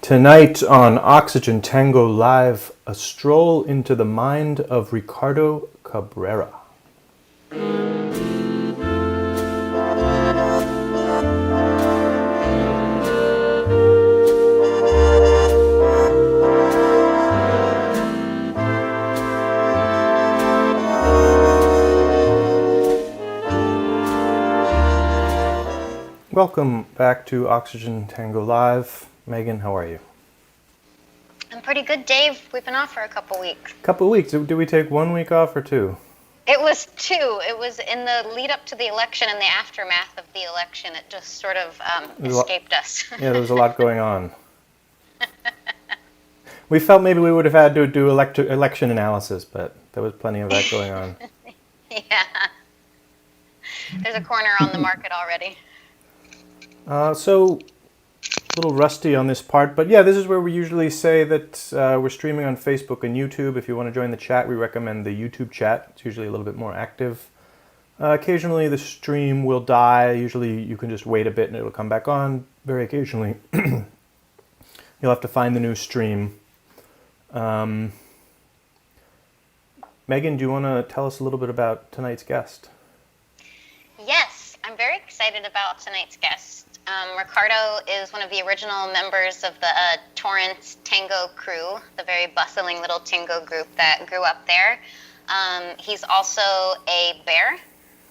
Tonight on Oxygen Tango Live, a stroll into the mind of Ricardo Cabrera. Welcome back to Oxygen Tango Live. Megan, how are you? I'm pretty good, Dave. We've been off for a couple weeks. Couple weeks. Did we take 1 week off or two? It was two. It was in the lead up to the election and the aftermath of the election. It just sort of escaped us. Yeah, there was a lot going on. We felt maybe we would have had to do election analysis, but there was plenty of that going on. Yeah. There's a corner on the market already. So, a little rusty on this part, but yeah, this is where we usually say that we're streaming on Facebook and YouTube. If you want to join the chat, we recommend the YouTube chat. It's usually a little bit more active. Occasionally the stream will die. Usually you can just wait a bit and it'll come back on. Very occasionally you'll have to find the new stream. Megan, do you want to tell us a little bit about tonight's guest? Yes, I'm very excited about tonight's guest. Ricardo is one of the original members of the Torrance Tango crew, the very bustling little tango group that grew up there. He's also a bear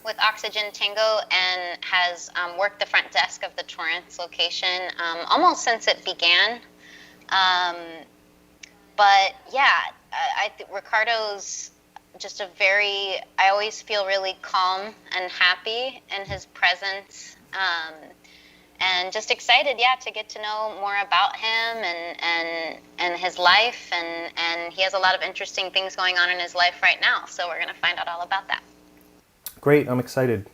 with Oxygen Tango and has worked the front desk of the Torrance location almost since it began. But yeah, I think Ricardo's just I always feel really calm and happy in his presence. And just excited, to get to know more about him and his life, and he has a lot of interesting things going on in his life right now, so we're going to find out all about that. Great, I'm excited.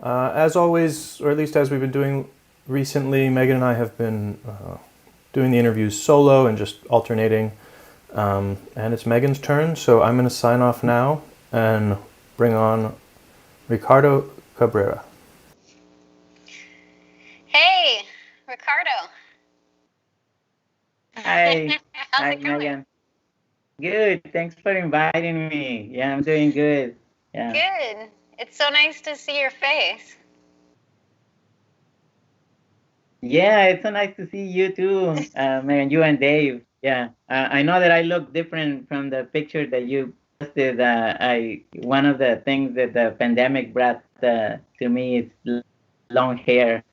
As always, or at least as we've been doing recently, Megan and I have been doing the interviews solo and just alternating, and it's Megan's turn, so I'm going to sign off now and bring on Ricardo Cabrera. Hey, Ricardo. Hi. How's it going? Megan. Good. Thanks for inviting me. Yeah, I'm doing good. Yeah. Good. It's so nice to see your face. Yeah, it's so nice to see you too, Megan, you and Dave. Yeah. I know that I look different from the picture that you posted. One of the things that the pandemic brought to me is long hair.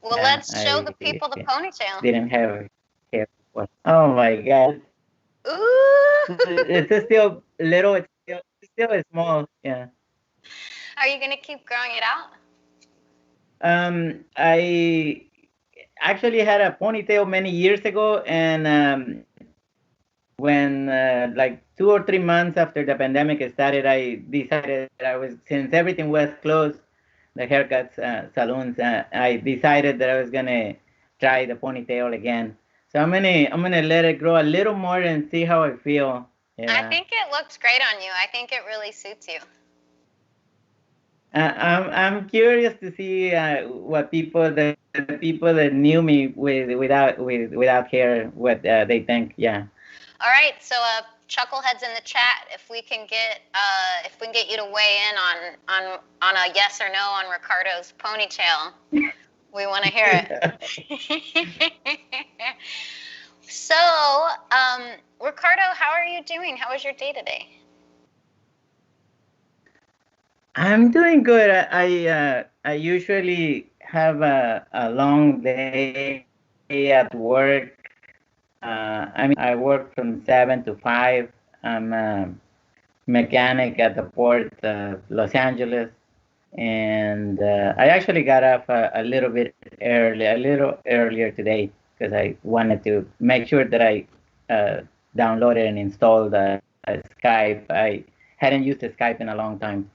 Well, let's show the people the ponytail. Didn't have hair before. Oh my God. Ooh. It's still little. It's still small. Yeah. Are you gonna keep growing it out? I actually had a ponytail many years ago, and when like 2 or 3 months after the pandemic started, I decided that since everything was closed, the haircuts, salons, I decided that I was gonna try the ponytail again. So I'm gonna let it grow a little more and see how I feel. Yeah. I think it looks great on you. I think it really suits you. I'm curious to see what the people that knew me without hair, what they think. Yeah. All right, so chuckleheads in the chat, if we can get you to weigh in on a yes or no on Ricardo's ponytail, we want to hear it. So, Ricardo, how are you doing? How was your day today? I'm doing good. I usually have a long day at work. I work from 7 to 5. I'm a mechanic at the port of Los Angeles, and I actually got off a little earlier today because I wanted to make sure that I downloaded and installed Skype. I hadn't used Skype in a long time.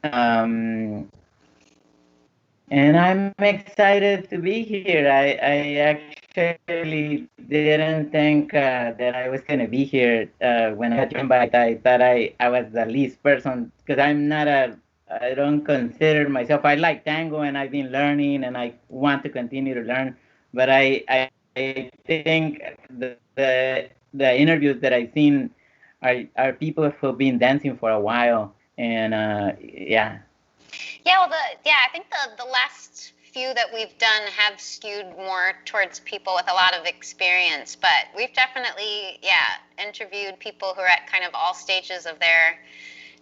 And I'm excited to be here. I actually didn't think that I was going to be here when I got your invite. I thought I was the least person because I don't consider myself, I like tango and I've been learning and I want to continue to learn. But I think the the interviews that I've seen are people who've been dancing for a while, and yeah. Yeah, well, I think the last few that we've done have skewed more towards people with a lot of experience, but we've definitely, interviewed people who are at kind of all stages of their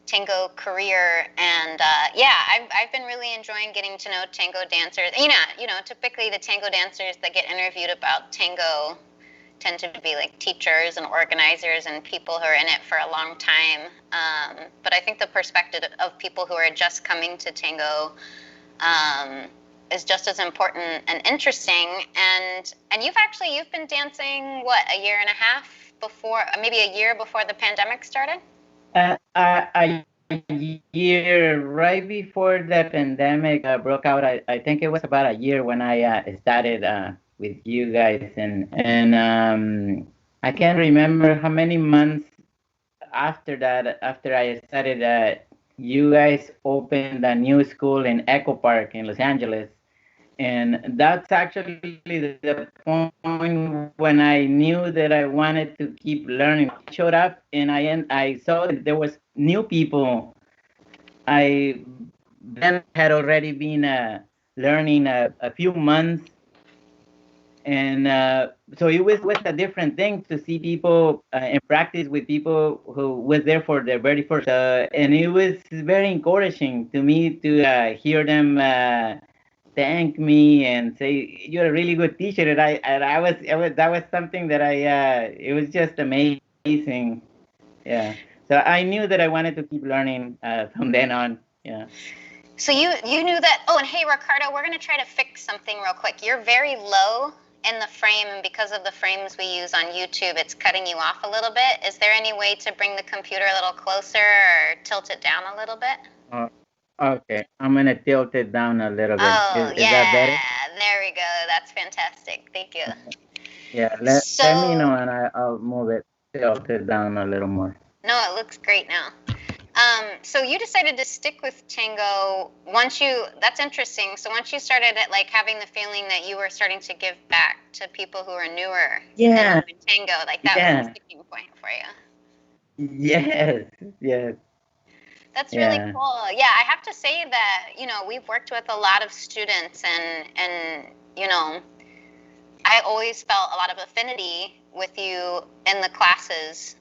tango career, and I've been really enjoying getting to know tango dancers. Typically the tango dancers that get interviewed about tango tend to be like teachers and organizers and people who are in it for a long time. But I think the perspective of people who are just coming to tango is just as important and interesting. And you've been dancing what, a year and a half before, maybe a year before the pandemic started? A year right before the pandemic broke out. I think it was about a year when I started with you guys, and I can't remember how many months after that, after I started, you guys opened a new school in Echo Park in Los Angeles, and that's actually the point when I knew that I wanted to keep learning. I showed up and I saw that there was new people. I then had already been learning a few months, and so it was a different thing to see people and practice with people who was there for their very first, and it was very encouraging to me to hear them thank me and say you're a really good teacher. And I was that was something that it was just amazing. Yeah. So I knew that I wanted to keep learning from then on. Yeah. So you knew that. Oh, and hey, Ricardo, we're gonna try to fix something real quick. You're very low in the frame, and because of the frames we use on YouTube, it's cutting you off a little bit. Is there any way to bring the computer a little closer or tilt it down a little bit? Okay, I'm gonna tilt it down a little bit. Oh, Is that better? there we go. That's fantastic. Thank you. Yeah, let me know So, and I'll move it, tilt it down a little more. no, it looks great now. So you decided to stick with tango that's interesting. So once you started at like having the feeling that you were starting to give back to people who are newer Yeah, in tango, like that was yeah, the sticking point for you. yes, yes, That's really yeah. cool. Yeah, I have to say that, we've worked with a lot of students and I always felt a lot of affinity with you in the classes.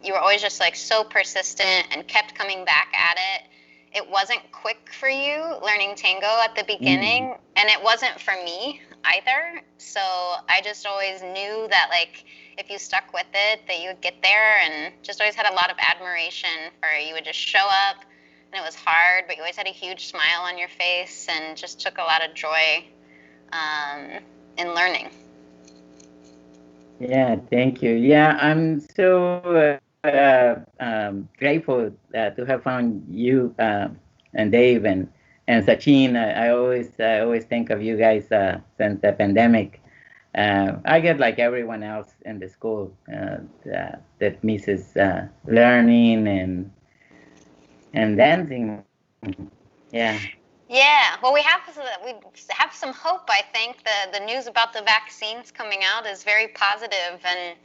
You were always just like so persistent and kept coming back at it. It wasn't quick for you learning tango at the Mm. beginning, and it wasn't for me either. So I just always knew that like if you stuck with it, that you would get there, and just always had a lot of admiration for you would just show up, and it was hard, but you always had a huge smile on your face and just took a lot of joy in learning. Yeah, thank you. Yeah, I'm so grateful to have found you and Dave and Sachin. I always think of you guys since the pandemic. I get like everyone else in the school that misses learning and dancing. Yeah. Yeah, well, we have some hope. I think the news about the vaccines coming out is very positive, and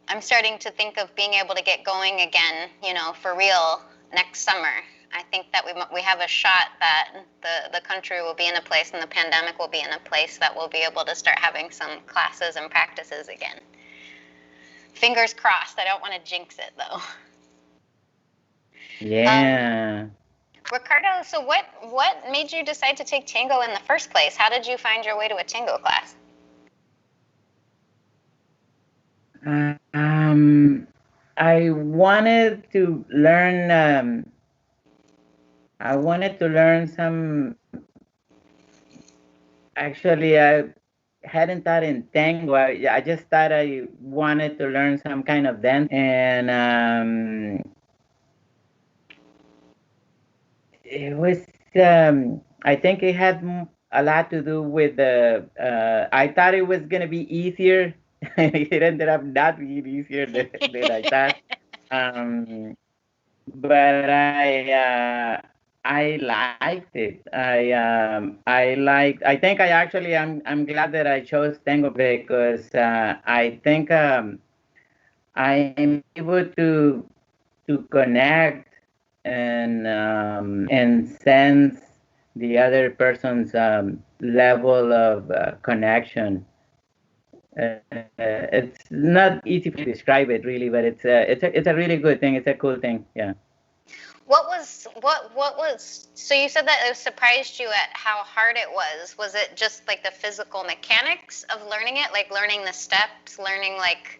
I'm starting to think of being able to get going again, for real next summer. I think that we have a shot that the country will be in a place and the pandemic will be in a place that we'll be able to start having some classes and practices again. Fingers crossed. I don't want to jinx it though. Yeah. Ricardo, so what made you decide to take tango in the first place? How did you find your way to a tango class? I wanted to learn. I wanted to learn some. Actually, I hadn't thought in tango. I just thought I wanted to learn some kind of dance, and it was. I think it had a lot to do with the. I thought it was gonna be easier. It ended up not being easier than I thought. Um, but I liked it. I think I'm glad that I chose Tango because I think I'm able to connect and sense the other person's level of connection. It's not easy to describe it really, but it's a really good thing. It's a cool thing. Yeah. What was so you said that it surprised you at how hard it was. Was it just like the physical mechanics of learning it, like learning the steps, learning like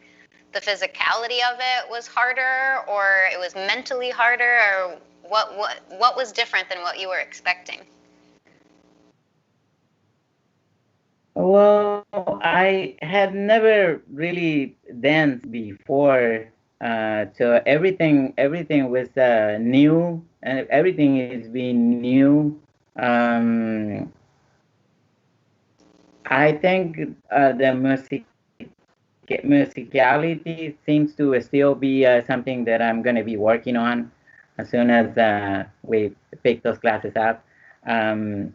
the physicality of it was harder, or it was mentally harder, or what was different than what you were expecting? Well, I had never really danced before, so everything was new, and everything is being new. Um, I think the musicality seems to still be something that I'm going to be working on as soon as we pick those classes up. Um,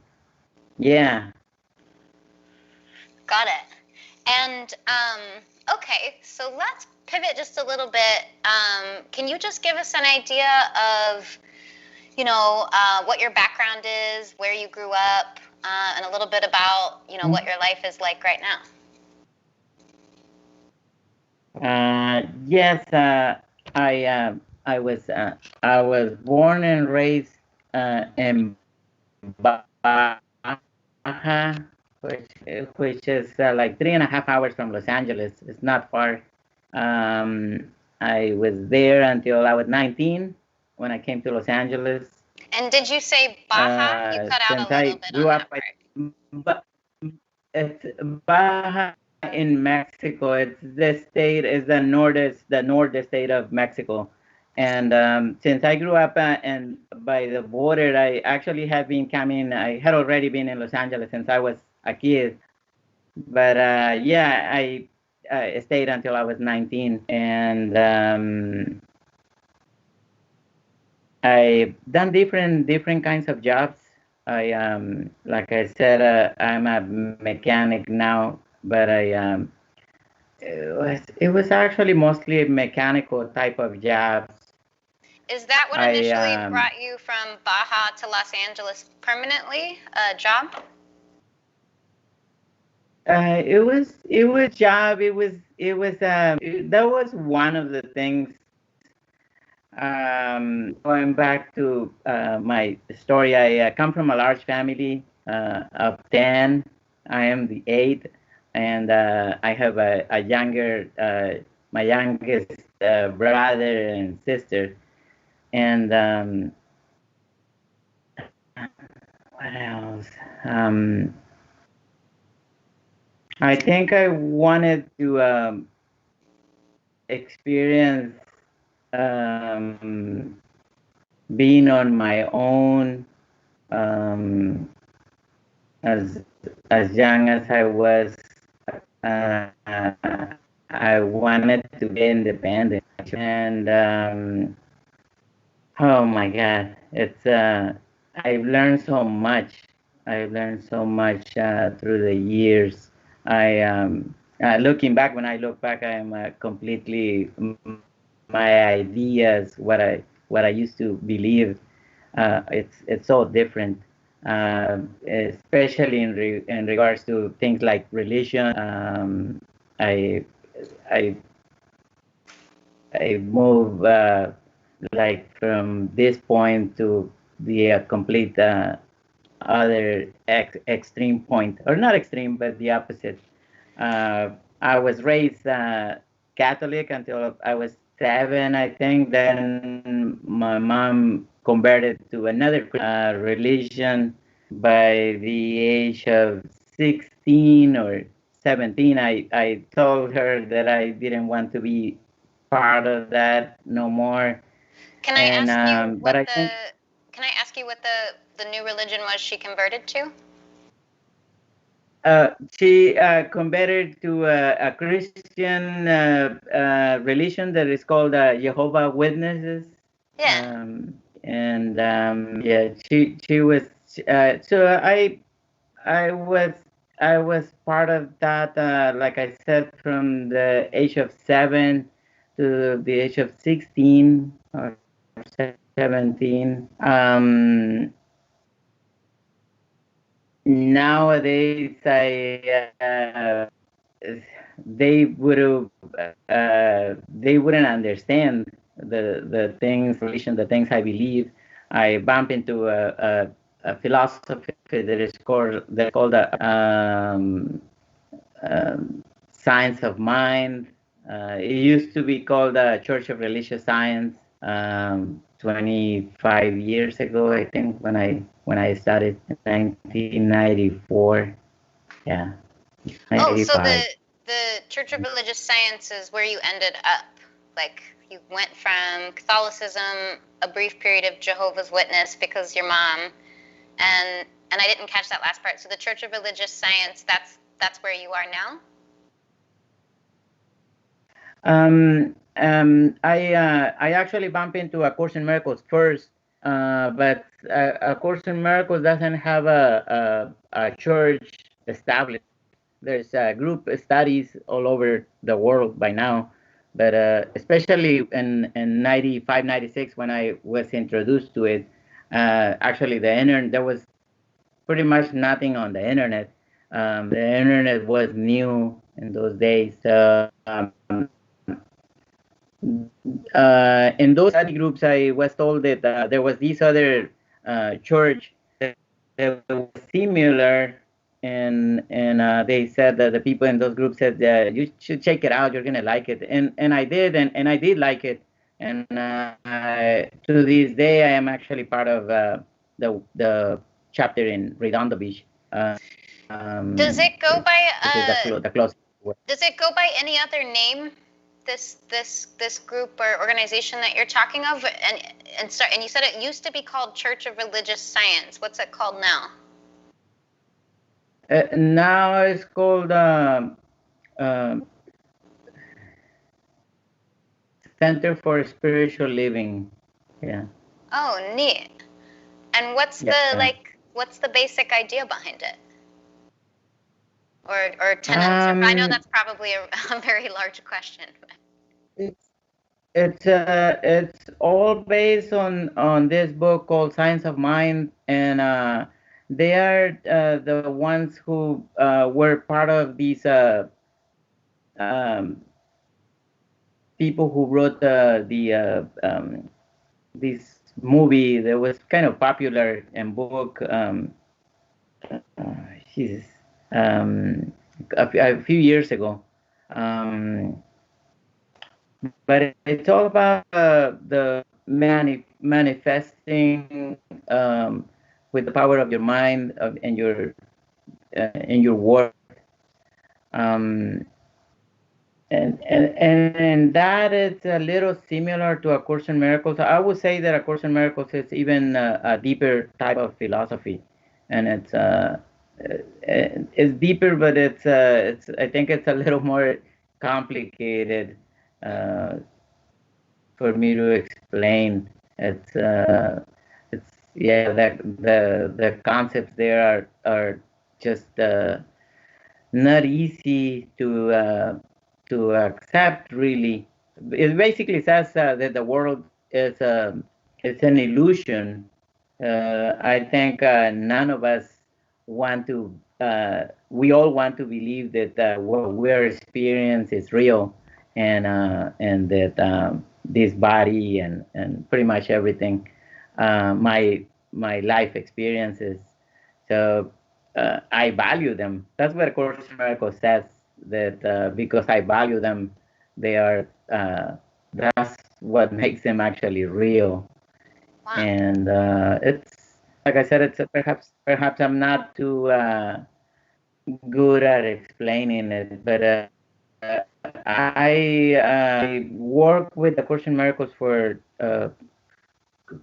yeah. Got it. And okay, so let's pivot just a little bit. Can you just give us an idea of, what your background is, where you grew up, and a little bit about, what your life is like right now? Yes, I was I was born and raised in Baja, which is like 3.5 hours from Los Angeles. It's not far. I was there until I was 19 when I came to Los Angeles. And did you say Baja? You cut out Since a little I bit on grew that up, part. but it's Baja in Mexico. It's the state is the northern state of Mexico. And since I grew up and by the border, I actually had been coming. I had already been in Los Angeles since I was a kid. But yeah, I stayed until I was 19, and I've done different kinds of jobs. Like I said, I'm a mechanic now, but it was actually mostly mechanical type of jobs. Is that what I initially brought you from Baja to Los Angeles permanently, a job? it was job. That was one of the things. Going back to my story, I come from a large family of 10. I am the eighth, and I have my youngest brother and sister. And what else? Um, I think I wanted to experience um, being on my own. Um, as young as I was, uh, I wanted to be independent, and oh my God, it's I've learned so much. I've learned so much through the years. I looking back, when I look back, I am completely my ideas, what I used to believe. It's so different, especially in regards to things like religion. I I I move like from this point to the complete other extreme point, or not extreme, but the opposite. I was raised Catholic until I was 7, I think. Then my mom converted to another religion. By the age of 16 or 17, I told her that I didn't want to be part of that no more. Can I And ask you but what I the think Can I ask you what the new religion was she converted to? she converted to a Christian religion that is called Jehovah Witnesses. Yeah. Um, and yeah, she was. So I was I was part of that. Like I said, from the age of 7 to the age of 16 or 17. Nowadays, they wouldn't understand the things I believe. I bump into a philosophy that is called science of mind. It used to be called Church of Religious Science. 25 years ago, I think, when I started in 1994. Yeah, Oh, so 95. the Church of Religious Science is where you ended up. Like you went from Catholicism, a brief period of Jehovah's Witness because your mom, and I didn't catch that last part. So the Church of Religious Science, that's where you are now? I actually bump into A Course in Miracles first, but A Course in Miracles doesn't have a church established. There's group studies all over the world by now, but especially in 95, 96 when I was introduced to it, actually the internet, there was pretty much nothing on the internet. The internet was new in those days. In those study groups, I was told that there was this other church that was similar, and they said that the people in those groups said you should check it out. You're gonna like it, and I did, and I did like it, and to this day, I am actually part of the chapter in Redondo Beach. Does it go by Which is the closest. does it go by any other name? This group or organization that you're talking of, and you said it used to be called Church of Religious Science. What's it called now? Now it's called Center for Spiritual Living. Yeah. Oh, neat. And what's the basic idea behind it? Or tenets? I know that's probably a very large question. It's all based on this book called Science of Mind, and they are the ones who were part of these um, people who wrote this movie that was kind of popular and book. Jesus, a few years ago. But it's all about the manifesting with the power of your mind and your work. Um, and that is a little similar to A Course in Miracles. I would say that A Course in Miracles is even a deeper type of philosophy, and it's deeper, but it's I think it's a little more complicated for me to explain. It's yeah, that the concepts there are just not easy to accept, really. It basically says that the world is it's an illusion. I think none of us want to. We all want to believe that what we're experiencing is real, and that this body and pretty much everything, my life experiences. So I value them. That's what Course in Miracles says, that because I value them, they are. That's what makes them actually real. Wow. And it's like I said, it's perhaps I'm not too good at explaining it, but I worked with the Course in Miracles for a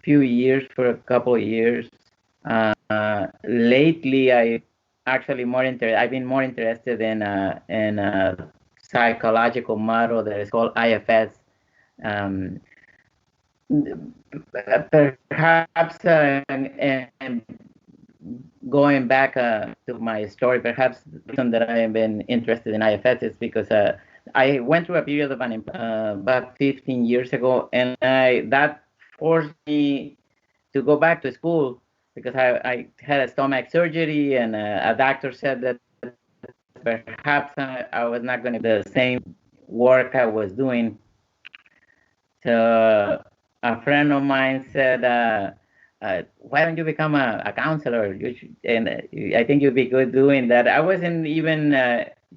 few years, for a couple of years. Lately, I've been more interested in a psychological model that is called IFS. Perhaps, and going back to my story, perhaps the reason that I have been interested in IFS is because I went through a period of unemployment about 15 years ago, and that forced me to go back to school because I had a stomach surgery, and a doctor said that perhaps I was not going to do the same work I was doing. So a friend of mine said, "Why don't you become a counselor? And I think you'd be good doing that." I wasn't even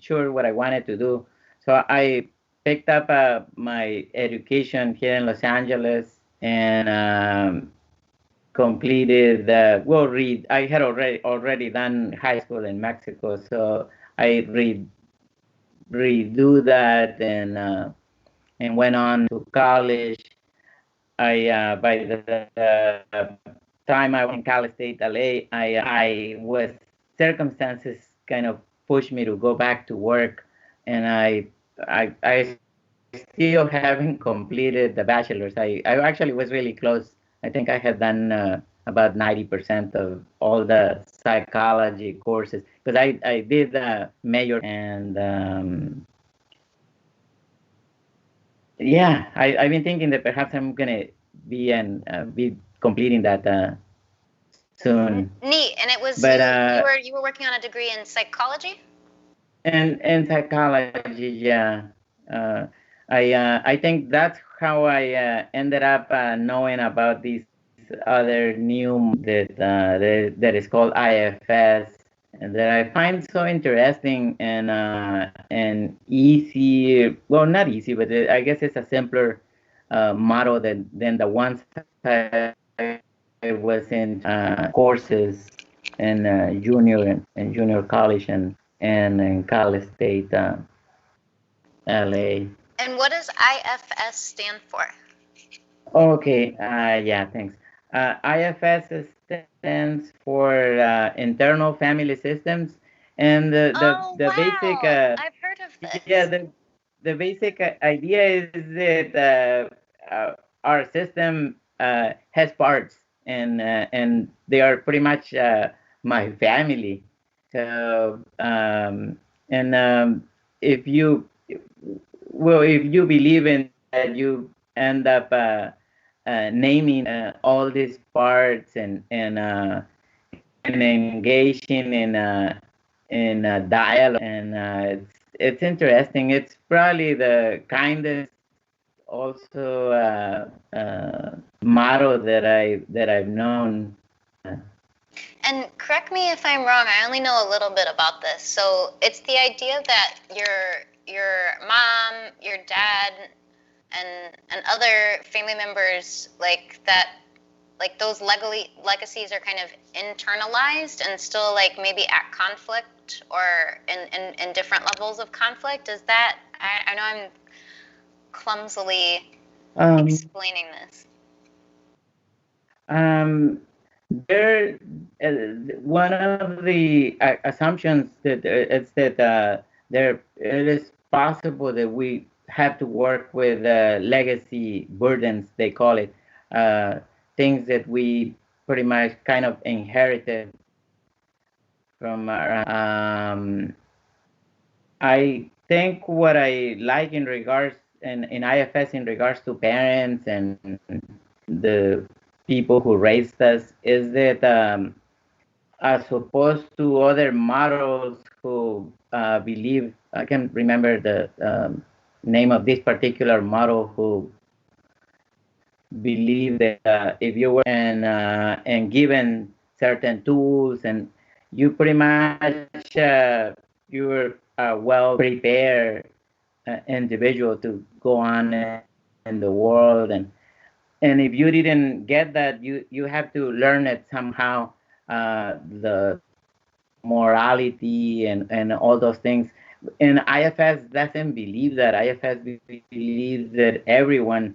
sure what I wanted to do, so I picked up my education here in Los Angeles and completed. Read. I had already done high school in Mexico, so I redo that and went on to college. I by the time I was in Cal State, LA, I was circumstances kind of pushed me to go back to work, and I still haven't completed the bachelor's. I actually was really close. I think I had done about 90% of all the psychology courses because I did major and yeah, I've been thinking that perhaps I'm gonna be completing that soon. Neat. And it was But you were working on a degree in psychology? and psychology, yeah. Uh, I think that's how I ended up knowing about this other new that is called IFS, and that I find so interesting and easy. Well, not easy, but I guess it's a simpler model than the ones I was in courses in junior college and in Cal State, LA. And what does IFS stand for? Okay, yeah, thanks. IFS stands for Internal Family Systems, and Oh, the basic wow. I've heard of yeah, this. the basic idea is that our system has parts, and they are pretty much my family. So and if you if you believe in that, you end up naming all these parts and engaging in a dialogue, and it's interesting. It's probably the kindest also motto that I've known. And correct me if I'm wrong, I only know a little bit about this. So it's the idea that your mom, your dad, and other family members like those legacies are kind of internalized and still like maybe at conflict or in different levels of conflict. Is that I know I'm clumsily explaining this. There, one of the assumptions that it's that there it is possible that we have to work with legacy burdens, they call it, things that we pretty much kind of inherited from our. I think what I like in regards in IFS in regards to parents and the people who raised us is that as opposed to other models who believe, I can't remember the name of this particular model who believe that if you were and given certain tools and you pretty much you're a well prepared individual to go on in the world, and if you didn't get that, you have to learn it somehow, the morality and all those things. And IFS doesn't believe that. IFS believes that everyone,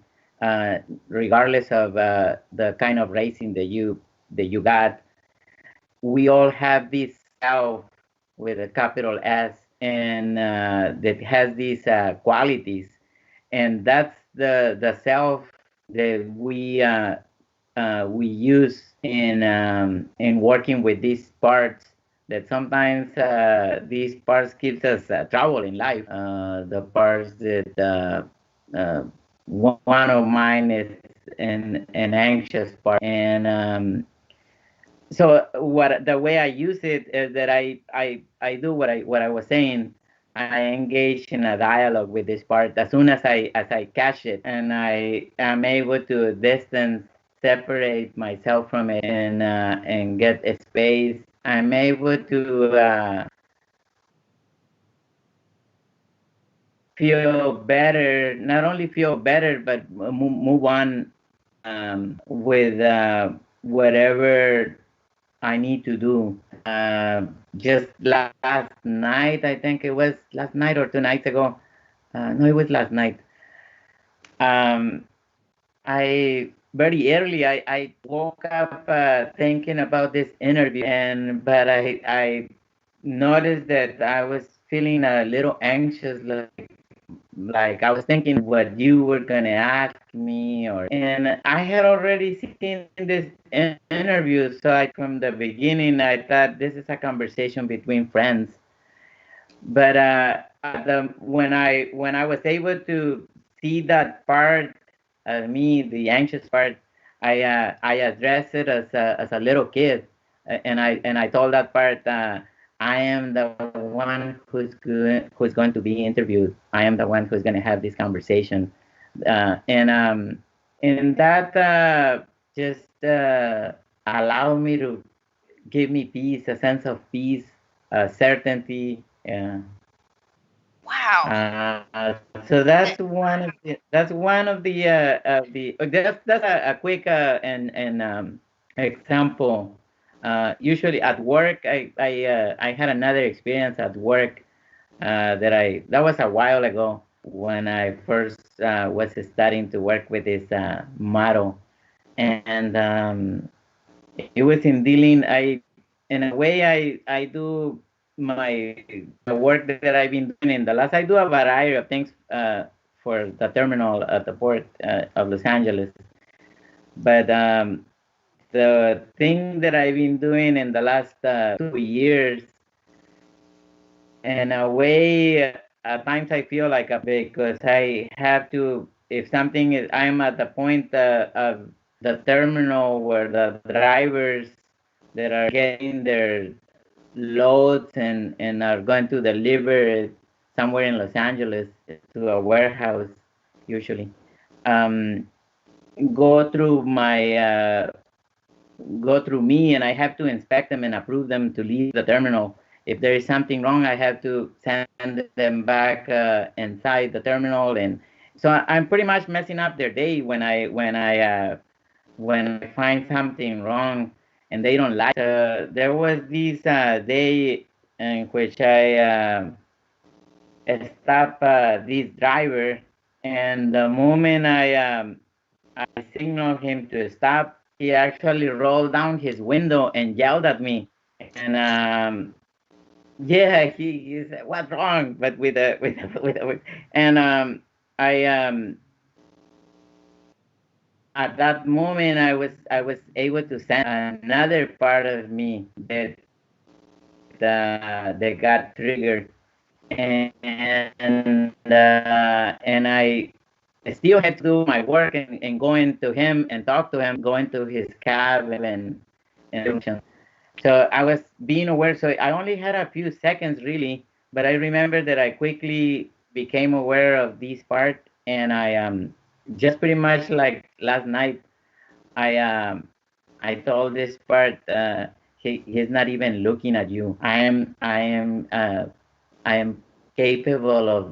regardless of the kind of raising that you got, we all have this self with a capital S, and that has these qualities, and that's the self. that we use in working with these parts, that sometimes these parts gives us trouble in life. The parts that one of mine is an anxious part, and so what the way I use it is that I do what I was saying. I engage in a dialogue with this part as soon as I catch it, and I am able to distance, separate myself from it, and get a space. I'm able to feel better, not only feel better, but move on with whatever I need to do. Just last night, I think it was last night or 2 nights ago. No, it was last night. Um, I very early I woke up thinking about this interview, and but I noticed that I was feeling a little anxious, like I was thinking what you were gonna ask me, and I had already seen this interview, so from the beginning I thought this is a conversation between friends. But when I was able to see that part of me, the anxious part, I addressed it as a little kid, and I told that part, I am the one who's going to be interviewed. I am the one who's going to have this conversation, and that just allowed me to give me peace, a sense of peace, certainty. So that's a quick and example. Usually at work, I had another experience at work that was a while ago when I first was starting to work with this model, and it was in dealing. In a way, I do my the work that I've been doing in the last. I do a variety of things for the terminal at the port of Los Angeles, but the thing that I've been doing in the last 2 years, in a way, at times I feel like a because I have to. If something is, I'm at the point of the terminal where the drivers that are getting their loads and are going to deliver it somewhere in Los Angeles to a warehouse, usually. Um, go through my go through me, and I have to inspect them and approve them to leave the terminal. If there is something wrong, I have to send them back inside the terminal, and so I'm pretty much messing up their day when I find something wrong and they don't like. There was this day in which I stopped this driver, and the moment I signaled him to stop, he actually rolled down his window and yelled at me. And yeah, he said, "What's wrong?" But and I at that moment I was able to send another part of me that got triggered, and I still had to do my work and going to him and talk to him, going to his cab and so I was being aware. So I only had a few seconds really, but I remember that I quickly became aware of this part, and I just pretty much like last night I told this part, he's not even looking at you. I am capable of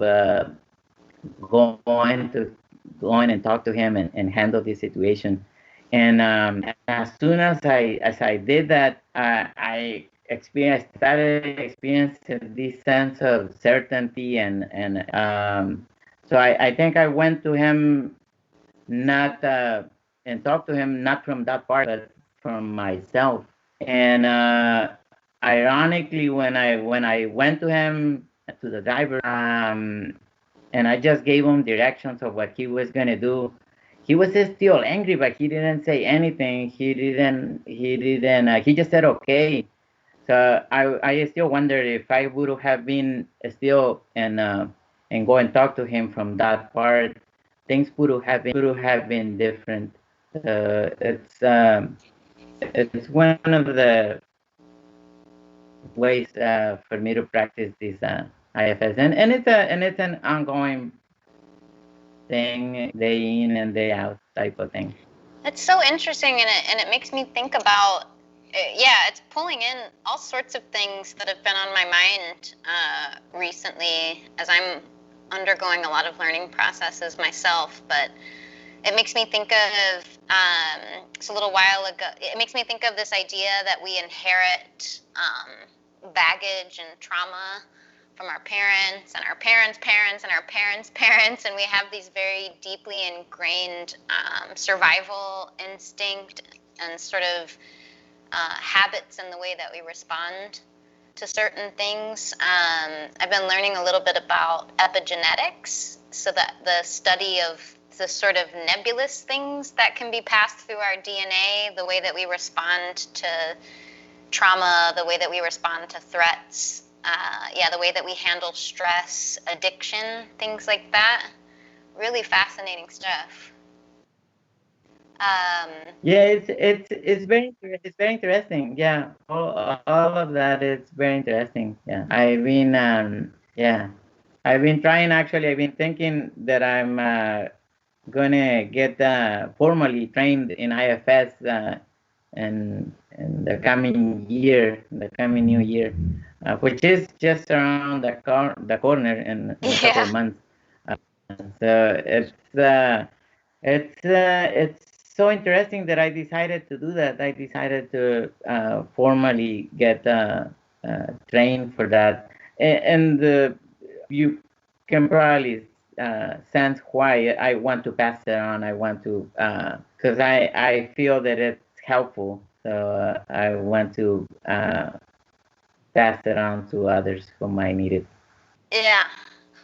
going to going and talk to him and handle this situation. And as soon as I did that, I started experiencing this sense of certainty, and so I think I went to him not and talked to him not from that part, but from myself. And ironically, when I went to him, to the driver, and I just gave him directions of what he was gonna do, he was still angry, but he didn't say anything. He just said okay. So I still wonder if I would have been still and go and talk to him from that part, things would have been different. It's one of the ways for me to practice this IFS, and it's an ongoing thing, day in and day out type of thing. It's so interesting, and it makes me think about, yeah, it's pulling in all sorts of things that have been on my mind recently as I'm undergoing a lot of learning processes myself. But it makes me think of, so a little while ago, it makes me think of this idea that we inherit baggage and trauma from our parents and our parents' parents and our parents' parents, and we have these very deeply ingrained survival instinct and sort of habits in the way that we respond to certain things. I've been learning a little bit about epigenetics, so that the study of the sort of nebulous things that can be passed through our DNA, the way that we respond to trauma, the way that we respond to threats, the way that we handle stress, addiction, things like that. Really fascinating stuff. Yeah, it's very interesting. Yeah, all of that is very interesting. Yeah, I've been trying, actually. I've been thinking that I'm gonna get formally trained in IFS in the coming new year, which is just around the corner in a couple of months. So it's so interesting that I decided to do that. I decided to formally get trained for that, and you can probably sense why I want to pass it on. I want to, because I feel that it's helpful. So I want to pass it on to others who might need it. Yeah.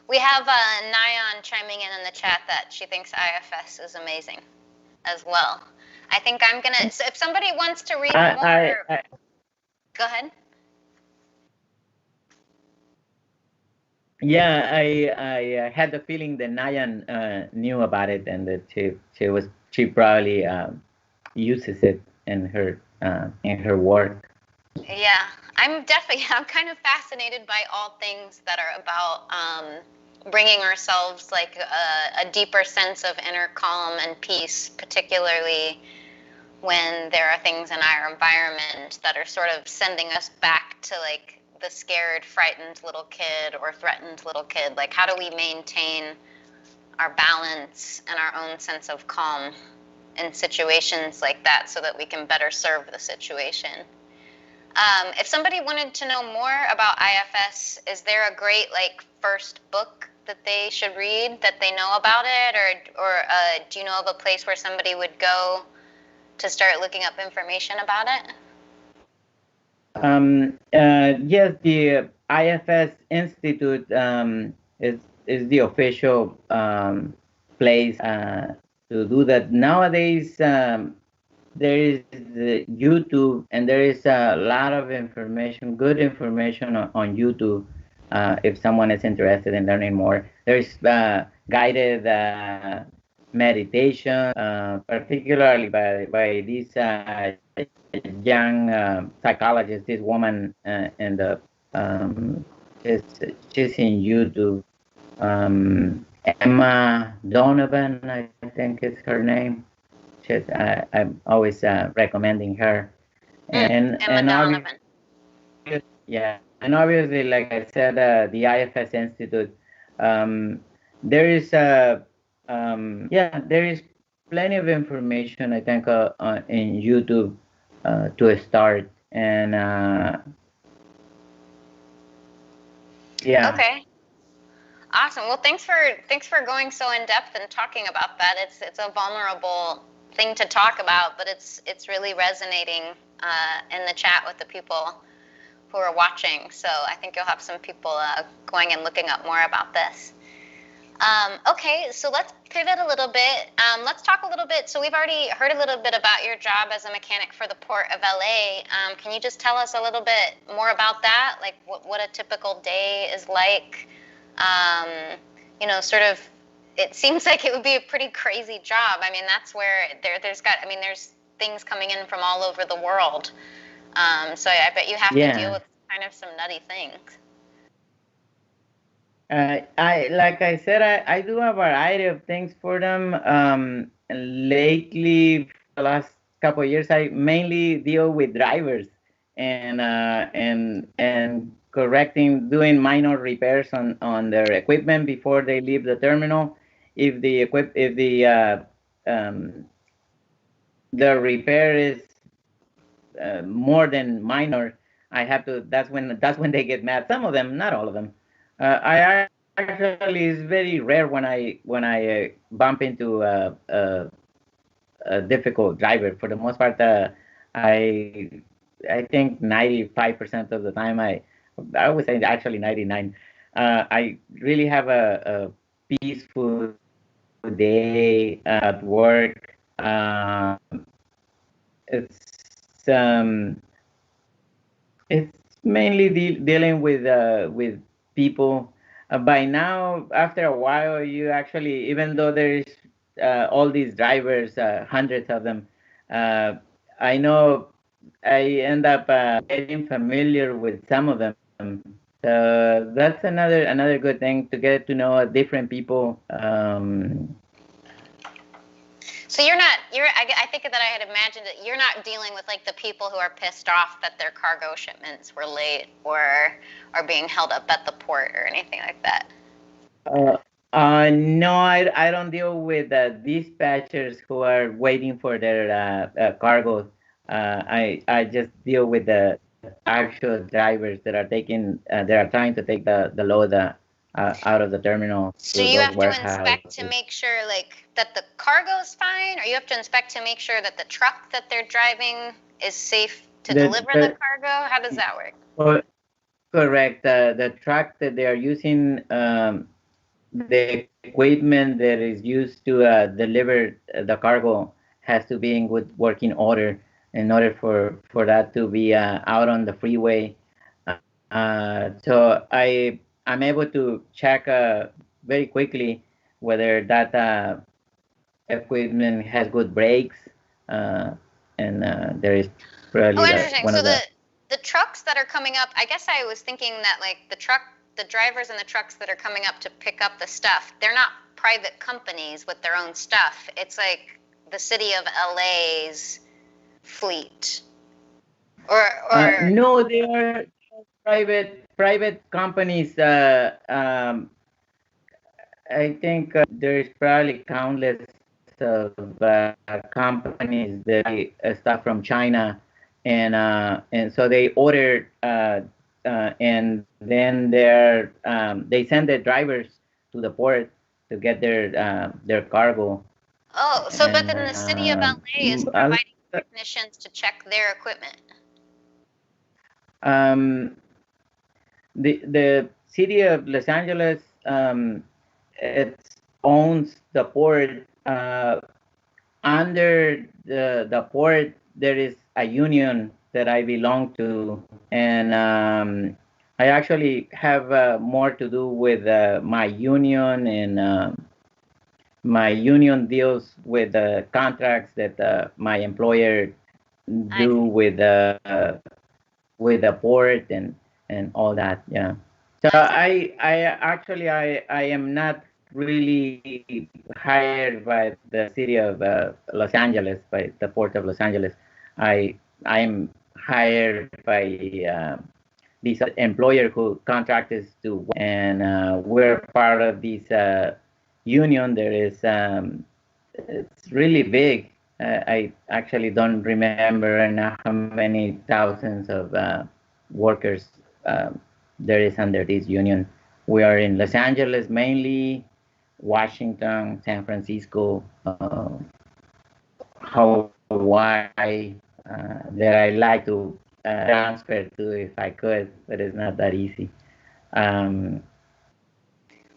We have Nyan chiming in the chat that she thinks IFS is amazing as well. I think I'm going to, so if somebody wants to read more, go ahead. Yeah, I had the feeling that Nayan knew about it, and that she probably uses it in her work. Yeah, I'm kind of fascinated by all things that are about bringing ourselves like a deeper sense of inner calm and peace, particularly when there are things in our environment that are sort of sending us back to like the scared, frightened little kid or threatened little kid. Like, how do we maintain our balance and our own sense of calm in situations like that so that we can better serve the situation? If somebody wanted to know more about IFS, is there a great like first book that they should read that they know about it, or do you know of a place where somebody would go to start looking up information about it? Yes, the IFS Institute is the official place to do that. Nowadays, there is the YouTube, and there is a lot of information, good information on YouTube. If someone is interested in learning more, there's guided meditation, particularly by these young psychologist. This woman in the she's in YouTube. Emma Donovan, I think is her name. I'm always recommending her. Emma Donovan. Yeah, and obviously, like I said, the IFS Institute. There is there is plenty of information, I think, in YouTube to start, and Okay. Awesome. Well, thanks for going so in depth and talking about that. It's a vulnerable thing to talk about, but it's really resonating in the chat with the people who are watching. So I think you'll have some people going and looking up more about this. Okay, so let's pivot a little bit. Let's talk a little bit. So we've already heard a little bit about your job as a mechanic for the Port of LA. Can you just tell us a little bit more about that? Like what a typical day is like? Sort of. It seems like it would be a pretty crazy job. I mean, that's where there's things coming in from all over the world. So I bet you have to deal with kind of some nutty things. Like I said, I do a variety of things for them. Lately, the last couple of years, I mainly deal with drivers and correcting, doing minor repairs on their equipment before they leave the terminal. If the repair is more than minor, I have to. That's when they get mad. Some of them, not all of them. I actually, it's very rare when I bump into a difficult driver. For the most part, I I think 95% of the time I would say actually 99. I really have a peaceful day at work. It's um, it's mainly dealing with people. By now, after a while, you actually, even though there's all these drivers, hundreds of them, uh, I know I end up getting familiar with some of them. That's another good thing to get to know different people. So I think that I had imagined that you're not dealing with like the people who are pissed off that their cargo shipments were late or are being held up at the port or anything like that. No, I don't deal with dispatchers who are waiting for their cargo. I just deal with the actual drivers that are trying to take the load out of the terminal So to you those have to inspect to warehouses. make sure like that the cargo's fine, or you have to inspect to make sure that the truck that they're driving is safe to deliver the cargo? How does that work? Oh, correct. The truck that they are using, the equipment that is used to deliver the cargo has to be in good working order in order for that to be out on the freeway. So I'm able to check very quickly whether that equipment has good brakes, uh, and there is Oh, probably interesting. one So of the the trucks that are coming up, I guess I was thinking that like the drivers and the trucks that are coming up to pick up the stuff, they're not private companies with their own stuff. It's like the city of LA's fleet. Or no, they are private companies. I think there's probably countless of companies that buy stuff from China, and so they order and then they send their drivers to the port to get their cargo. oh, so but And then the city of LA is providing technicians to check their equipment. um, the city of Los Angeles, it owns the port. Under the port, there is a union that I belong to, and I actually have more to do with my union, and my union deals with the contracts that my employer do with the port and all that. Yeah. So I am not really hired by the city of Los Angeles, by the port of Los Angeles. I am hired by this employer who contract us to, and we're part of this union. There is it's really big. I actually don't remember now how many thousands of workers there is under this union. We are in Los Angeles mainly, Washington, San Francisco, Hawaii, that I like to transfer to if I could, but it's not that easy. Um,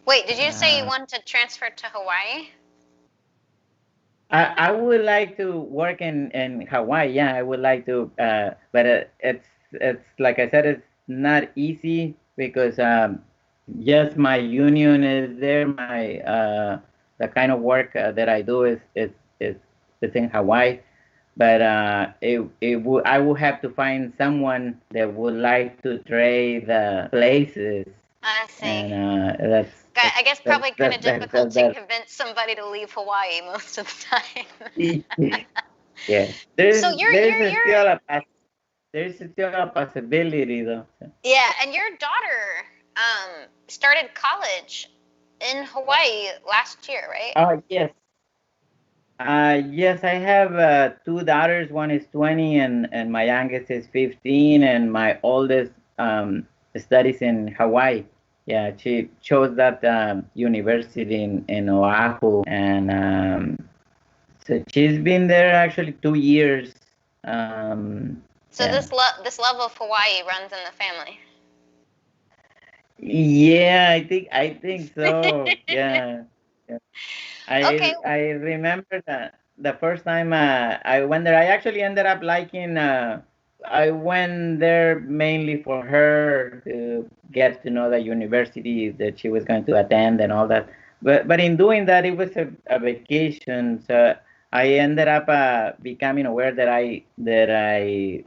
Wait, did you say you Uh, wanted to transfer to Hawaii? I would like to work in Hawaii. Yeah, I would like to, but it's like I said, it's not easy because yes, my union is there. My the kind of work that I do is it's in Hawaii. But it would I would have to find someone that would like to trade the places, I and see. that's I guess that's probably kind of that's difficult to that. convince somebody to leave Hawaii most of the time. Yeah, So there's still a possibility though. yeah, and your daughter started college in Hawaii last year, right? Oh yes, yes, I have two daughters. One is 20, and my youngest is 15, and my oldest studies in Hawaii. Yeah, she chose that university in Oahu, and so she's been there actually 2 years. Um, So yeah. this love of Hawaii runs in the family. Yeah, I think so. Yeah. Yeah. Okay. I remember that the first time I went there, I actually ended up liking. I went there mainly for her to get to know the university that she was going to attend and all that. But in doing that, it was a vacation, so I ended up becoming aware that I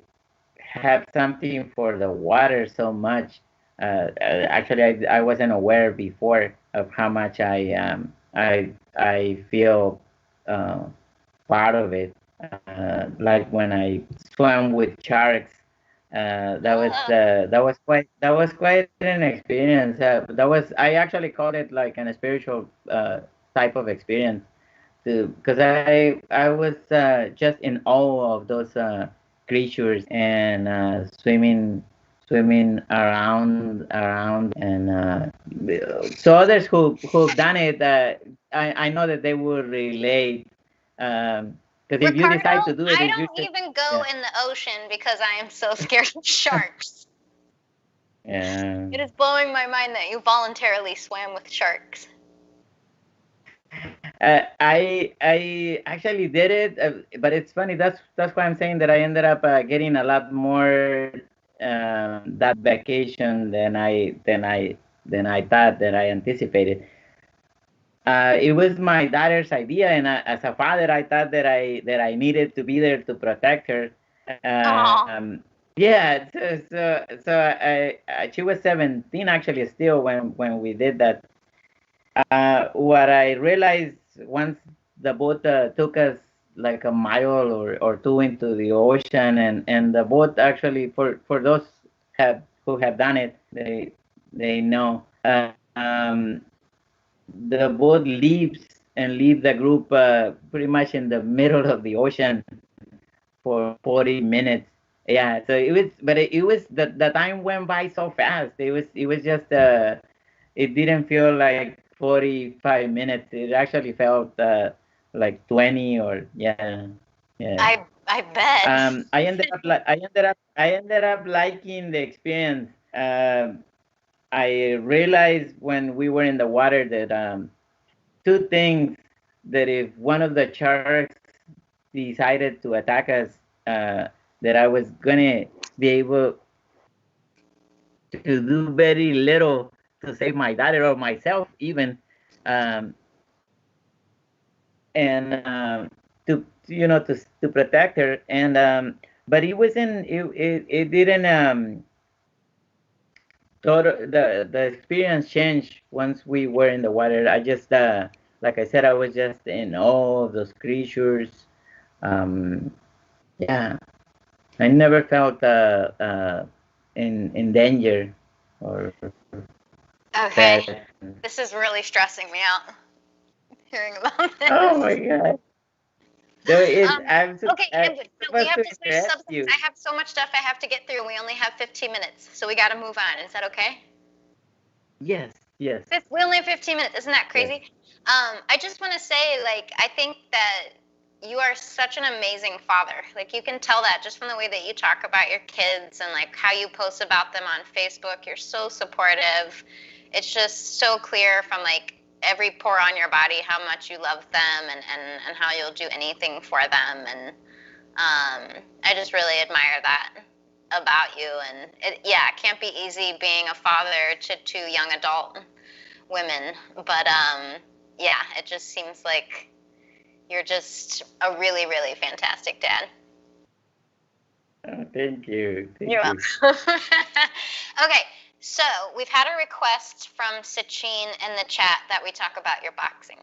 have something for the water so much. Actually, I wasn't aware before of how much I feel uh, part of it. Like when I swam with sharks, that was quite an experience. That was I actually called it like an spiritual type of experience too, because I was just in awe of those creatures and swimming around and so others who've done it, I know that they will relate, because if you Ricardo, decide to do it, I it's don't usually even go yeah. in the ocean because I am so scared of sharks. Yeah. It is blowing my mind that you voluntarily swam with sharks. I actually did it, but it's funny. That's why I'm saying that I ended up getting a lot more that vacation than I thought that I anticipated. It was my daughter's idea, and as a father, I thought that I needed to be there to protect her. Aw. Yeah, she was 17 actually still when we did that. What I realized once the boat took us like a mile or two into the ocean, and the boat actually for those who have done it, they know. The boat leaves the group pretty much in the middle of the ocean for 40 minutes. Yeah, so it was the time went by so fast. It was just it didn't feel like 45 minutes. It actually felt like 20 or yeah, yeah. I bet. I ended up liking the experience. I realized when we were in the water that two things, that if one of the sharks decided to attack us, that I was gonna be able to do very little to save my daughter or myself even, um, and to protect her. And but it didn't the experience changed once we were in the water. I just like I said, I was just in awe of those creatures. um, yeah, I never felt in danger or Okay. threat. This is really stressing me out hearing about Oh my this. god. So it Um, I'm okay, I'm and no, we supposed have to to switch interrupt subjects. you. I have so much stuff I have to get through. We only have 15 minutes, so we got to move on. Is that okay? Yes, yes, We only have 15 minutes. Isn't that yes. crazy? I just want to say, like, I think that you are such an amazing father. Like, you can tell that just from the way that you talk about your kids and, like, how you post about them on Facebook. You're so supportive. it's just so clear from like every pore on your body how much you love them and how you'll do anything for them. And I just really admire that about you. And it can't be easy being a father to two young adult women. But yeah, it just seems like you're just a really, really fantastic dad. Oh, thank you. You're welcome. Okay, so we've had a request from Sachin in the chat that we talk about your boxing.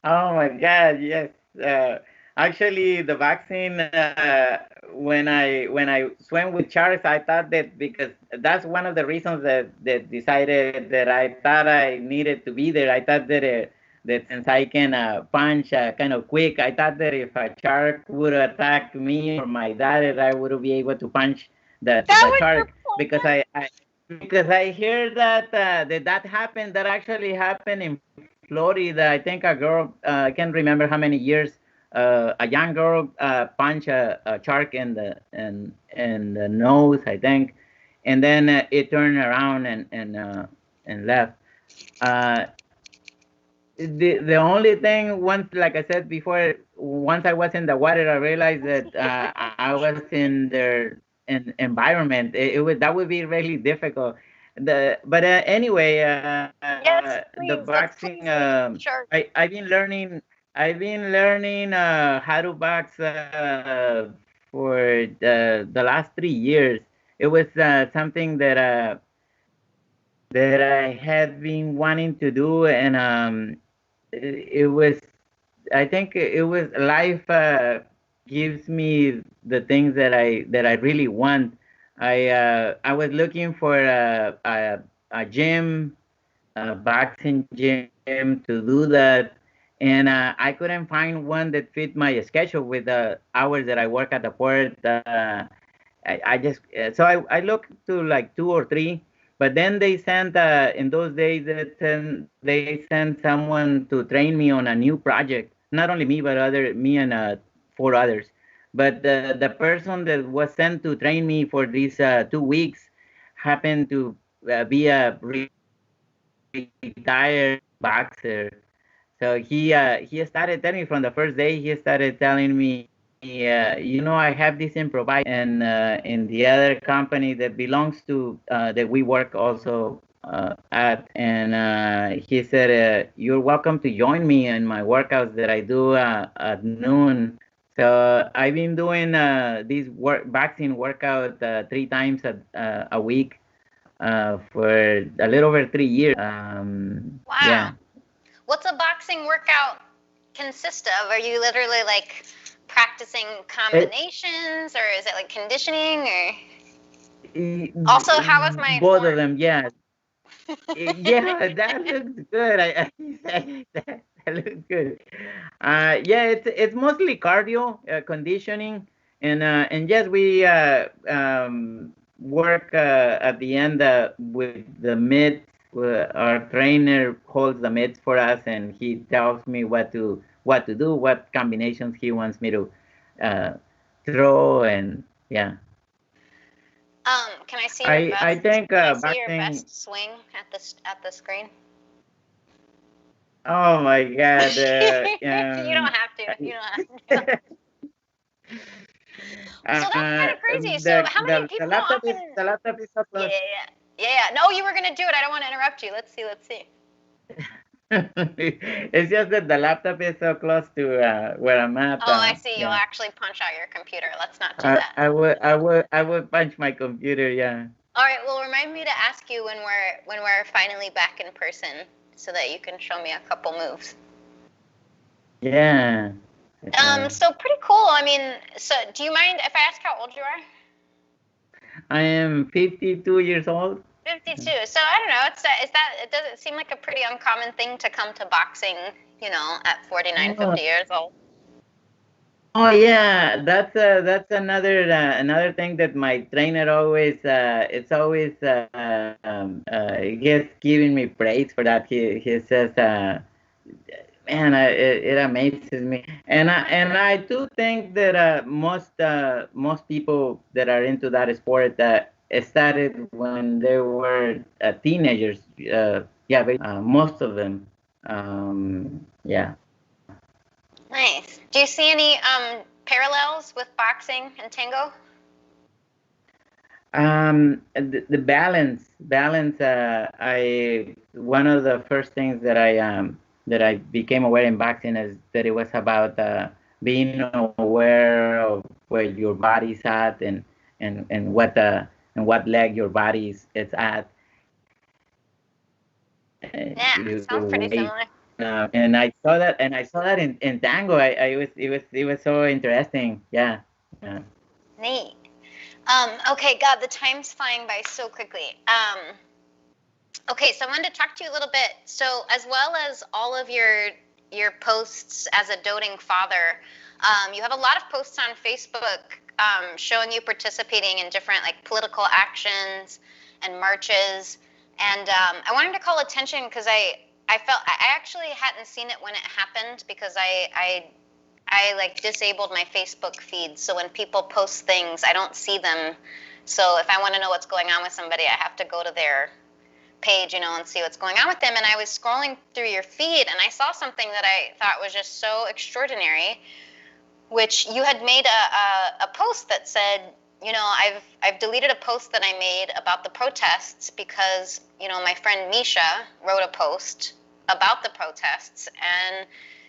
Oh my God, yes. Actually, the vaccine. When I swam with Charles, I thought that because that's one of the reasons that decided that I thought I needed to be there. I thought that since I can punch kind of quick, I thought that if a shark would attack me or my dad, that I would be able to punch the shark because I hear that that happened. That actually happened in Florida. I think a girl, I can't remember how many years, a young girl punched a shark in the nose, I think, and then it turned around and left. Uh, the only thing, once, like I said before, once I was in the water, I realized that I was in their environment. It would that would be really difficult. But anyway, Yes, the please. Let's boxing. please see shark. I've been learning. I've been learning how to box for the last 3 years. It was something that I had been wanting to do, and it was. I think it was life gives me the things that I really want. I was looking for a gym, a boxing gym to do that, and I couldn't find one that fit my schedule with the hours that I work at the port. I just so I looked to like two or three, but then they sent in those days they sent someone to train me on a new project. Not only me, but other me and four others. But the person that was sent to train me for these 2 weeks happened to be a retired boxer. So he started telling me from the first day. He started telling me, I have this improvised in the other company that belongs to that we work also at, and he said, "You're welcome to join me in my workouts that I do at noon." So I've been doing these boxing workout 3 times a week for a little over 3 years. Wow. Yeah. What's a boxing workout consist of? Are you literally like practicing combinations, or is it like conditioning, or also how was my both form? of them, yeah. Yeah, that looks good. That looks good. Yeah, it's mostly cardio, conditioning, and yes, we work at the end with the mitts. Our trainer holds the mitts for us, and he tells me what to do, what combinations he wants me to uh, throw, and yeah. Can I see your best? I think Can I see your boxing. best swing at the screen? Oh my God. You don't have to. You don't have to. So that's kind of crazy. So how many The people laptop is often? the laptop is so Yeah, close. yeah. No, you were gonna do it. I don't want to interrupt you. Let's see. Let's see. It's just that the laptop is so close to where I'm at. Oh, I see. You'll Yeah. actually punch out your computer. Let's not do that. I would punch my computer. Yeah. All right. Well, remind me to ask you when we're finally back in person, so that you can show me a couple moves. Yeah. So pretty cool. I mean, so do you mind if I ask how old you are? I am 52 years old. 52. So I don't know. It doesn't seem like a pretty uncommon thing to come to boxing, at 49, 50 years old. Oh yeah, that's another thing that my trainer always it's always he's giving me praise for that. He says, man, it amazes me, and I do think that most people that are into that sport started when they were teenagers. Yeah, most of them. Yeah. Nice. Do you see any parallels with boxing and tango? The balance. I One of the first things that I became aware in boxing is that it was about being aware of where your body's at and what leg your body's it's at. Yeah, Your sounds pretty weight. similar. And I saw that in tango. It was so interesting. Yeah. Yeah. Neat. Okay, God, the time's flying by so quickly. Okay, so I wanted to talk to you a little bit. So, as well as all of your posts as a doting father, you have a lot of posts on Facebook showing you participating in different like political actions and marches. And I wanted to call attention because I felt I actually hadn't seen it when it happened because I like disabled my Facebook feed. So when people post things, I don't see them. So if I want to know what's going on with somebody, I have to go to their page, and see what's going on with them. And I was scrolling through your feed and I saw something that I thought was just so extraordinary, which you had made a post that said, I've deleted a post that I made about the protests because, my friend Misha wrote a post about the protests and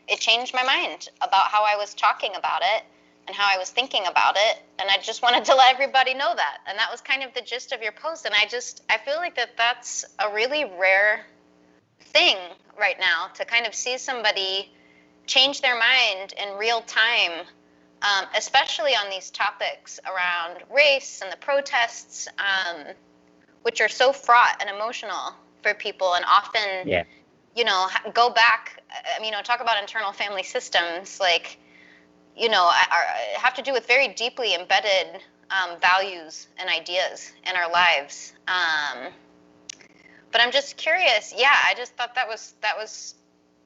it changed my mind about how I was talking about it and how I was thinking about it. And I just wanted to let everybody know that. And that was kind of the gist of your post. And I feel like that's a really rare thing right now to kind of see somebody change their mind in real time, especially on these topics around race and the protests, which are so fraught and emotional for people and often, Yeah. Go back, talk about internal family systems, like, have to do with very deeply embedded values and ideas in our lives. But I'm just curious. Yeah, I just thought that was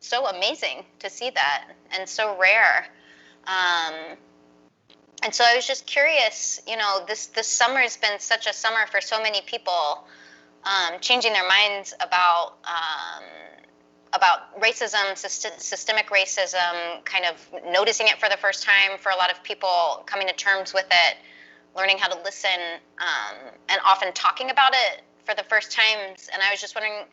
so amazing to see that and so rare. And so I was just curious, this summer has been such a summer for so many people, changing their minds about racism, systemic racism, kind of noticing it for the first time for a lot of people, coming to terms with it, learning how to listen, and often talking about it for the first times. And I was just wondering,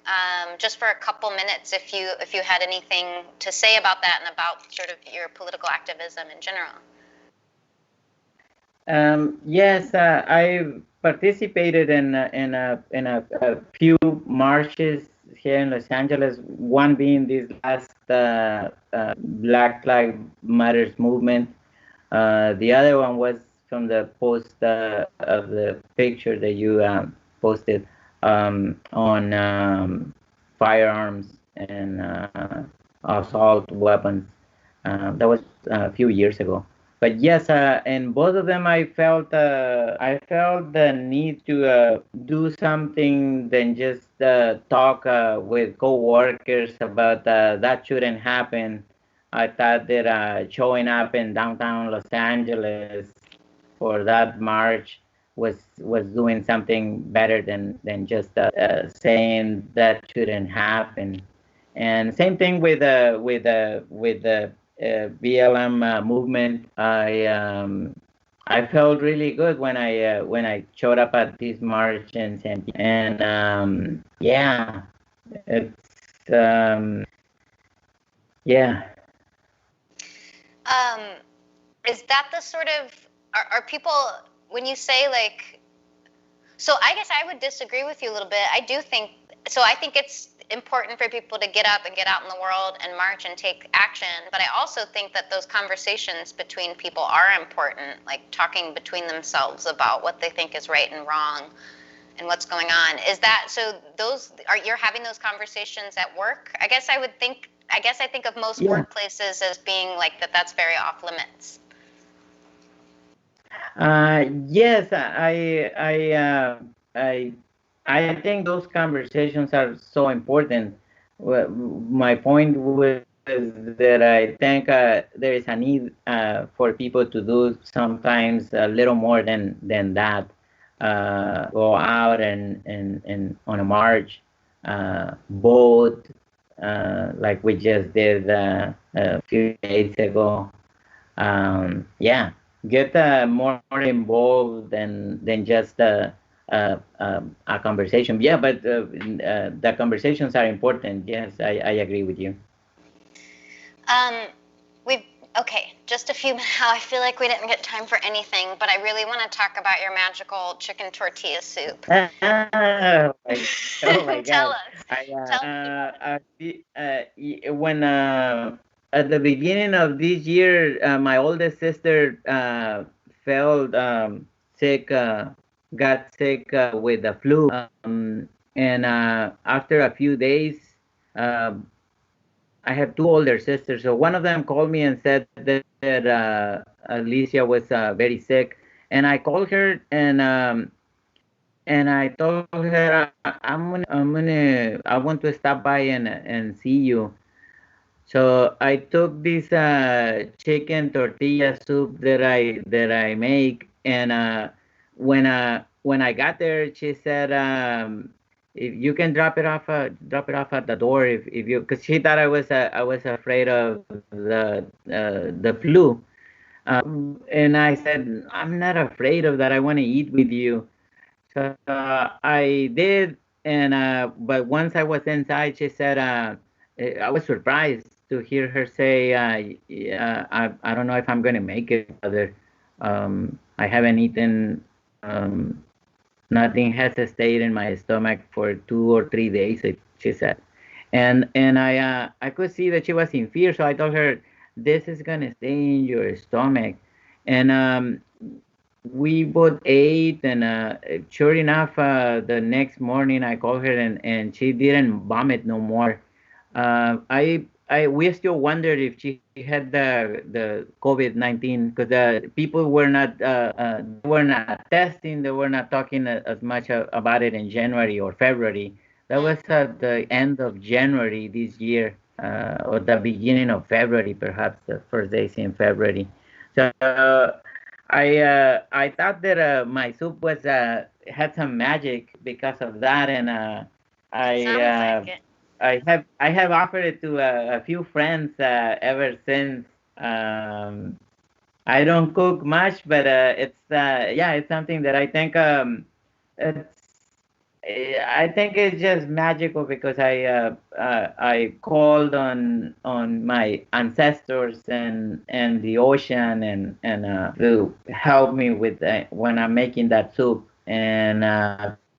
just for a couple minutes, if you had anything to say about that and about sort of your political activism in general. Yes, I participated in a few marches here in Los Angeles. One being this last Black Lives Matters movement. The other one was from the post of the picture that you posted on firearms and assault weapons. That was a few years ago. But yes, in both of them, I felt the need to do something than just talk with coworkers about that shouldn't happen. I thought that showing up in downtown Los Angeles for that march was doing something better than just saying that shouldn't happen. And same thing with the BLM movement. I felt really good when I showed up at this march in San Diego. And yeah, it's yeah. Is that the sort of are people, when you say like, so I guess I would disagree with you a little bit. I think it's important for people to get up and get out in the world and march and take action. But I also think that those conversations between people are important, like talking between themselves about what they think is right and wrong and what's going on. Is that so? You're having those conversations at work? I guess I think of most workplaces as being like that's very off limits. Yes, I think those conversations are so important. My point was that I think there is a need for people to do sometimes a little more than that. go out and on a march, boat, like we just did a few days ago. Yeah, get more involved than just a conversation. Yeah, but the conversations are important. Yes, I agree with you. Um, we've okay. Just a few. How I feel like we didn't get time for anything, but I really want to talk about your magical chicken tortilla soup. Oh oh my Tell God! us. I Tell people. when at the beginning of this year, my oldest sister fell sick, got sick with the flu, and after a few days, uh, I have two older sisters. So one of them called me and said that Alicia was very sick, and I called her and I told her I want to stop by and see you. So I took this chicken tortilla soup that I make, and when I got there, she said, if you can drop it off at the door if you, because she thought I was afraid of the flu, and I said I'm not afraid of that. I want to eat with you. So I did, and but once I was inside, she said, I was surprised to hear her say, yeah, I don't know if I'm gonna make it, brother. I haven't eaten. Nothing has stayed in my stomach for 2 or 3 days," she said, and I could see that she was in fear. So I told her, "This is gonna stay in your stomach," and we both ate, and sure enough, the next morning I called her, and she didn't vomit no more. We still wondered if she had the COVID-19, because people were not testing, they were not talking as much about it in January or February. That was at the end of January this year, or the beginning of February, perhaps the first days in February. So I thought that my soup was had some magic because of that, and I Sounds like it. I have offered it to a few friends ever since. Um, I don't cook much, but it's yeah, it's something that I think it's I think it's just magical because I called on my ancestors and the ocean and to help me with when I'm making that soup, and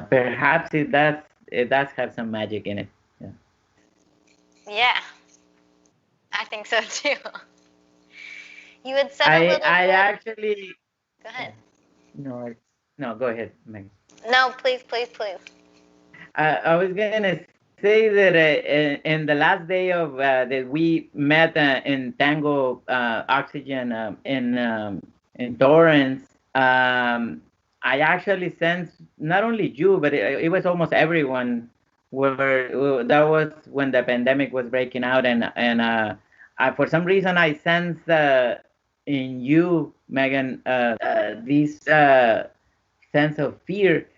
perhaps it does have some magic in it. Yeah. Yeah, I think so too. You had said a little I bit. actually Go ahead. no no go ahead, Megan. No, please, please, please. I was gonna say that in the last day of that we met in Tango Oxygen in Torrance, I actually sensed not only you, but it was almost everyone. Where that was when the pandemic was breaking out, and for some reason I sensed in you, Megan, this sense of fear.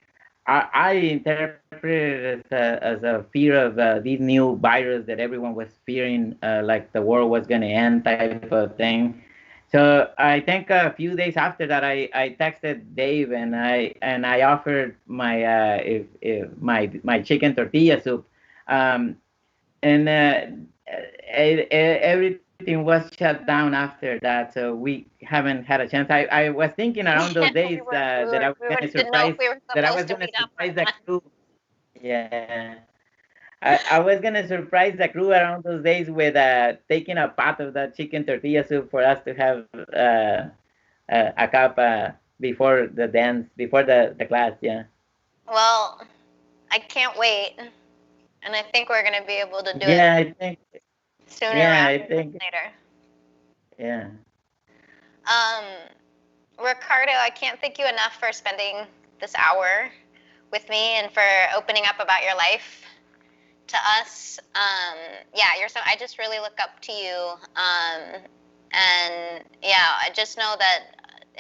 I interpret it as a fear of this new virus that everyone was fearing, like the world was going to end type of thing. So I think a few days after that, I texted Dave and I offered my my chicken tortilla soup, um, and everything was shut down after that. So we haven't had a chance. I was thinking around those Yeah, days that I was we going were to didn't know if surprise we were that I was supposed to going to meet up or surprise the not. crew. Yeah. I was gonna surprise the crew around those days with taking a pot of that chicken tortilla soup for us to have a cup before the dance, before the class. Yeah. Well, I can't wait, and I think we're gonna be able to do it Yeah, I think. sooner Yeah, rather I than think. later. Yeah. Um, Ricardo, I can't thank you enough for spending this hour with me and for opening up about your life to us. Yeah, you're so. I just really look up to you, and yeah, I just know that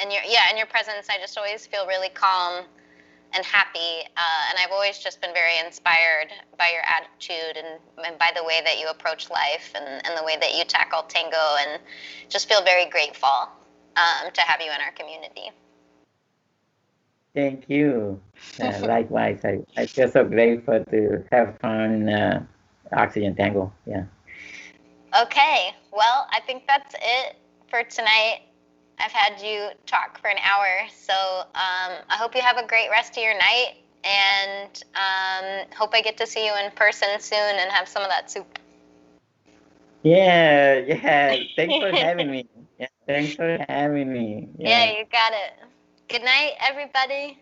in your presence, I just always feel really calm and happy. And I've always just been very inspired by your attitude and by the way that you approach life and the way that you tackle tango, and just feel very grateful to have you in our community. Thank you. Likewise, I feel so grateful to have fun Oxygen Tango. Yeah. Okay, well, I think that's it for tonight. I've had you talk for an hour, so I hope you have a great rest of your night, and hope I get to see you in person soon and have some of that soup. Yeah. Thanks for having me. Yeah, thanks for having me. Yeah, you got it. Good night, everybody.